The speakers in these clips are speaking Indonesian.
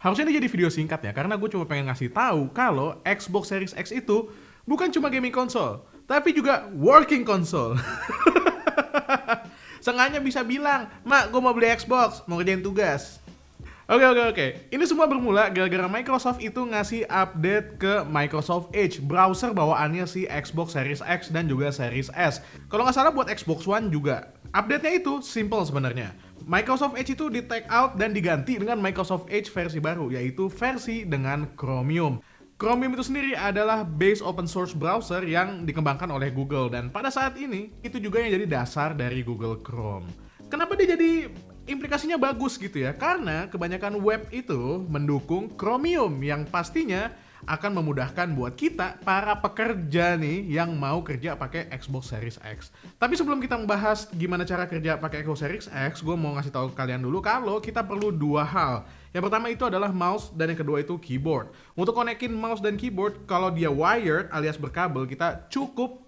Harusnya ini jadi video singkat ya, karena gue cuma pengen ngasih tahu kalau Xbox Series X itu bukan cuma gaming console, tapi juga working console. Seenggaknya bisa bilang, "Mak, gue mau beli Xbox, mau kerjain tugas." Oke. Ini semua bermula gara-gara Microsoft itu ngasih update ke Microsoft Edge, browser bawaannya si Xbox Series X dan juga Series S. Kalau nggak salah buat Xbox One juga. Update-nya itu simple sebenarnya. Microsoft Edge itu di take out dan diganti dengan Microsoft Edge versi baru, yaitu versi dengan Chromium. Chromium itu sendiri adalah base open source browser yang dikembangkan oleh Google, dan pada saat ini itu juga yang jadi dasar dari Google Chrome. Kenapa dia jadi implikasinya bagus gitu ya? Karena kebanyakan web itu mendukung Chromium yang pastinya akan memudahkan buat kita para pekerja nih yang mau kerja pakai Xbox Series X. Tapi sebelum kita membahas gimana cara kerja pakai Xbox Series X, gue mau ngasih tahu kalian dulu kalau kita perlu dua hal. Yang pertama itu adalah mouse dan yang kedua itu keyboard. Untuk konekin mouse dan keyboard, kalau dia wired alias berkabel, kita cukup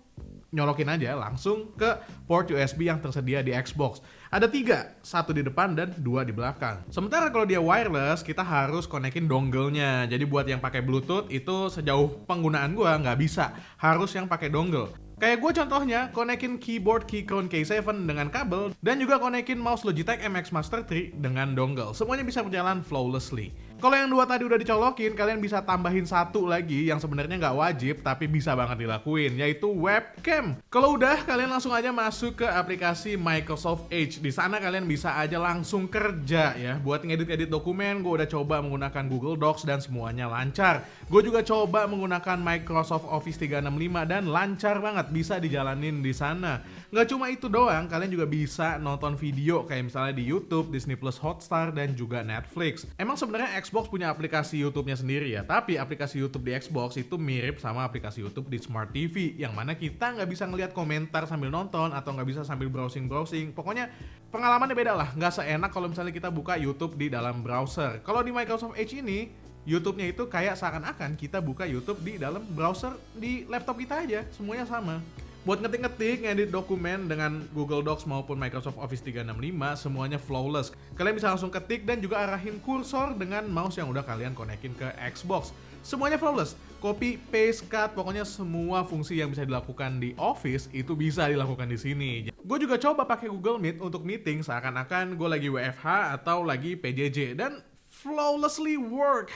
nyolokin aja langsung ke port USB yang tersedia di Xbox. Ada 3, 1 di depan dan 2 di belakang. Sementara kalau dia wireless, kita harus konekin dongle-nya. Jadi buat yang pakai Bluetooth itu sejauh penggunaan gua nggak bisa, harus yang pakai dongle. Kayak gue contohnya, konekin keyboard Keychron K7 dengan kabel, dan juga konekin mouse Logitech MX Master 3 dengan dongle. Semuanya bisa berjalan flawlessly. Kalau yang 2 tadi udah dicolokin, kalian bisa tambahin 1 lagi yang sebenarnya nggak wajib, tapi bisa banget dilakuin, yaitu webcam. Kalau udah, kalian langsung aja masuk ke aplikasi Microsoft Edge. Di sana kalian bisa aja langsung kerja ya. Buat ngedit-edit dokumen, gue udah coba menggunakan Google Docs dan semuanya lancar. Gue juga coba menggunakan Microsoft Office 365 dan lancar banget. Bisa dijalanin di sana. Nggak cuma itu doang, kalian juga bisa nonton video kayak misalnya di YouTube, Disney Plus Hotstar, dan juga Netflix. Emang sebenarnya Xbox punya aplikasi YouTube-nya sendiri ya, tapi aplikasi YouTube di Xbox itu mirip sama aplikasi YouTube di Smart TV, yang mana kita nggak bisa ngeliat komentar sambil nonton atau nggak bisa sambil browsing-browsing. Pokoknya pengalamannya beda lah, nggak seenak kalau misalnya kita buka YouTube di dalam browser. Kalau di Microsoft Edge ini, YouTube-nya itu kayak seakan-akan kita buka YouTube di dalam browser di laptop kita aja, semuanya sama. Buat ngetik-ngetik, ngedit dokumen dengan Google Docs maupun Microsoft Office 365, semuanya flawless. Kalian bisa langsung ketik dan juga arahin kursor dengan mouse yang udah kalian konekin ke Xbox. Semuanya flawless. Copy, paste, cut, pokoknya semua fungsi yang bisa dilakukan di Office itu bisa dilakukan di sini. Gue juga coba pakai Google Meet untuk meeting seakan-akan gue lagi WFH atau lagi PJJ, dan flawlessly work.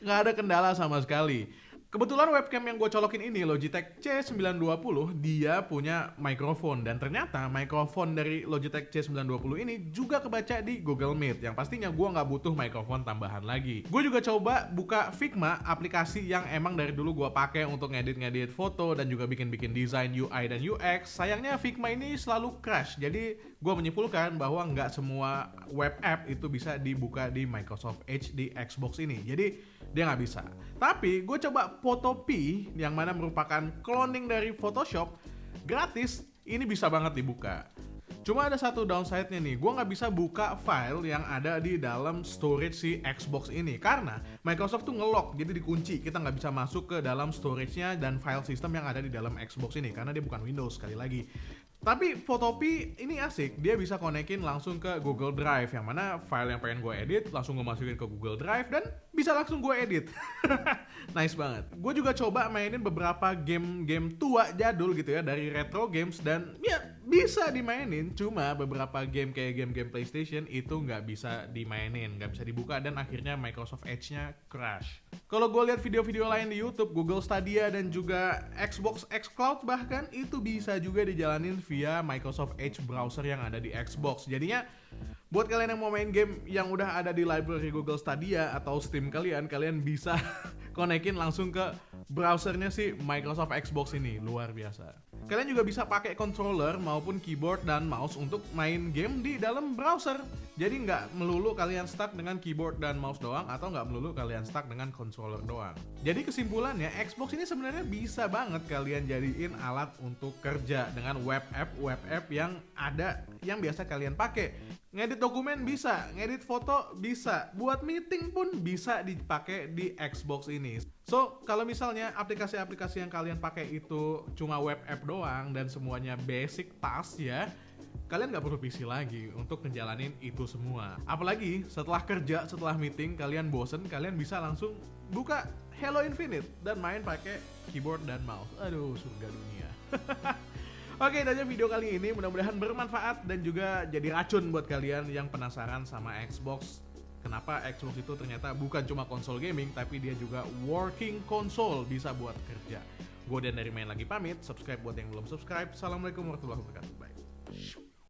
Nggak ada kendala sama sekali. Kebetulan webcam yang gue colokin ini Logitech C920, dia punya mikrofon, dan ternyata mikrofon dari Logitech C920 ini juga kebaca di Google Meet, yang pastinya gue nggak butuh mikrofon tambahan lagi. Gue juga coba buka Figma, aplikasi yang emang dari dulu gue pakai untuk ngedit-ngedit foto dan juga bikin-bikin desain UI dan UX. Sayangnya Figma ini selalu crash, jadi gue menyimpulkan bahwa nggak semua web app itu bisa dibuka di Microsoft Edge di Xbox ini. Jadi dia nggak bisa. Tapi gue coba Photopea yang mana merupakan cloning dari Photoshop gratis, ini bisa banget dibuka. Cuma ada satu downside-nya nih, gue nggak bisa buka file yang ada di dalam storage si Xbox ini karena Microsoft tuh nge-lock, jadi dikunci, kita nggak bisa masuk ke dalam storage-nya dan file system yang ada di dalam Xbox ini karena dia bukan Windows sekali lagi. Tapi Photopea ini asik, dia bisa konekin langsung ke Google Drive, yang mana file yang pengen gue edit langsung gue masukin ke Google Drive dan bisa langsung gue edit. Nice banget. Gue juga coba mainin beberapa game-game tua jadul gitu ya, dari retro games, dan ya bisa dimainin. Cuma beberapa game kayak game-game PlayStation itu nggak bisa dimainin, nggak bisa dibuka, dan akhirnya Microsoft Edge-nya crash. Kalau gue lihat video-video lain di YouTube, Google Stadia dan juga Xbox xCloud bahkan itu bisa juga dijalanin via Microsoft Edge browser yang ada di Xbox. Jadinya buat kalian yang mau main game yang udah ada di library Google Stadia atau Steam kalian bisa konekin langsung ke browsernya si Microsoft Xbox ini. Luar biasa. Kalian juga bisa pakai controller maupun keyboard dan mouse untuk main game di dalam browser. Jadi nggak melulu kalian stuck dengan keyboard dan mouse doang, atau nggak melulu kalian stuck dengan controller doang. Jadi kesimpulannya, Xbox ini sebenarnya bisa banget kalian jadiin alat untuk kerja dengan web app yang ada, yang biasa kalian pakai. Ngedit dokumen bisa, ngedit foto bisa, buat meeting pun bisa dipakai di Xbox ini. So, kalau misalnya aplikasi-aplikasi yang kalian pakai itu cuma web app doang dan semuanya basic task ya, kalian nggak perlu PC lagi untuk ngejalanin itu semua. Apalagi setelah kerja, setelah meeting, kalian bosen, kalian bisa langsung buka Halo Infinite dan main pakai keyboard dan mouse. Aduh, surga dunia. Oke, itu aja video kali ini. Mudah-mudahan bermanfaat dan juga jadi racun buat kalian yang penasaran sama Xbox. Kenapa Xbox itu ternyata bukan cuma konsol gaming, tapi dia juga working console, bisa buat kerja. Gue dan dari Main Lagi pamit, subscribe buat yang belum subscribe. Assalamualaikum warahmatullahi wabarakatuh. Bye.